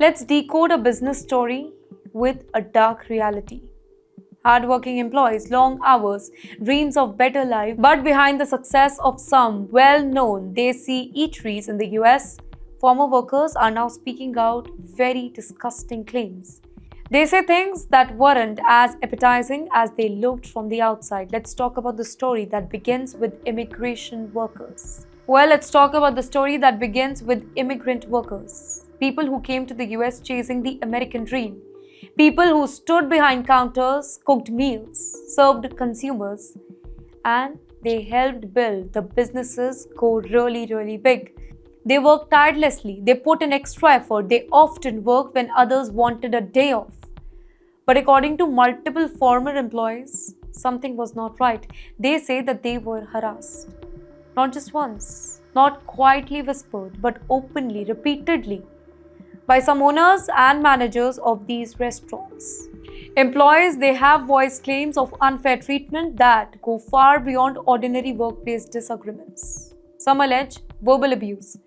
Let's decode a business story with a dark reality. Hardworking employees, long hours, dreams of better life, but behind the success of some well-known desi eateries in the US, former workers are now speaking out very disgusting claims. They say things that weren't as appetizing as they looked from the outside. Let's talk about the story that begins with immigration workers. Let's talk about the story that begins with immigrant workers. People who came to the US chasing the American dream. People who stood behind counters, cooked meals, served consumers, and they helped build the businesses go really, really big. They worked tirelessly, they put in extra effort, they often worked when others wanted a day off. But according to multiple former employees, something was not right. They say that they were harassed. Not just once, not quietly whispered, but openly, repeatedly, by some owners and managers of these restaurants. Employees, they have voiced claims of unfair treatment that go far beyond ordinary workplace disagreements. Some allege verbal abuse.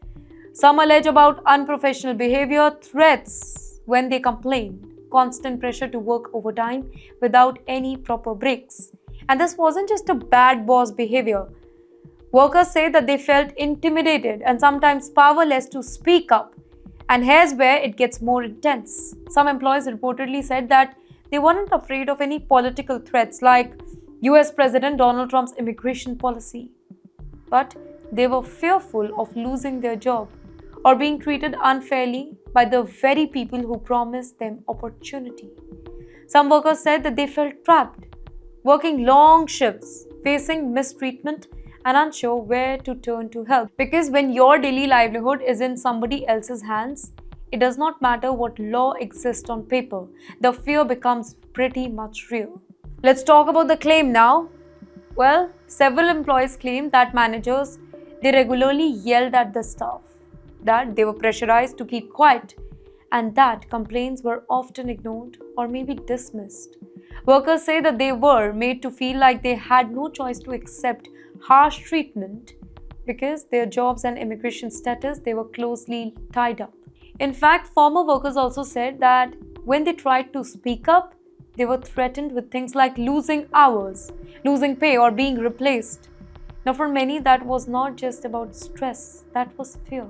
Some allege about unprofessional behavior, threats when they complain, constant pressure to work overtime without any proper breaks. And this wasn't just a bad boss behavior. Workers say that they felt intimidated and sometimes powerless to speak up. And here's where it gets more intense. Some employees reportedly said that they weren't afraid of any political threats like US President Donald Trump's immigration policy. But they were fearful of losing their job or being treated unfairly by the very people who promised them opportunity. Some workers said that they felt trapped, working long shifts, facing mistreatment, and unsure where to turn to help. Because when your daily livelihood is in somebody else's hands, it does not matter what law exists on paper. The fear becomes pretty much real. Let's talk about the claim now. Several employees claim that managers, they regularly yelled at the staff, that they were pressurized to keep quiet, and that complaints were often ignored or maybe dismissed. Workers say that they were made to feel like they had no choice to accept harsh treatment because their jobs and immigration status, they were closely tied up. In fact, former workers also said that when they tried to speak up, they were threatened with things like losing hours, losing pay, or being replaced. Now, for many, that was not just about stress, that was fear.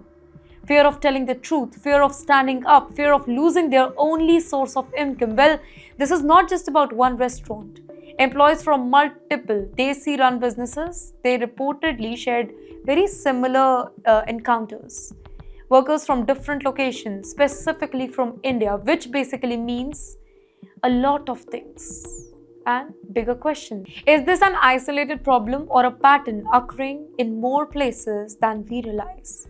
Fear of telling the truth, fear of standing up, fear of losing their only source of income. This is not just about one restaurant. Employees from multiple desi-run businesses, they reportedly shared very similar encounters. Workers from different locations, specifically from India, which basically means a lot of things. And bigger question, is this an isolated problem or a pattern occurring in more places than we realize?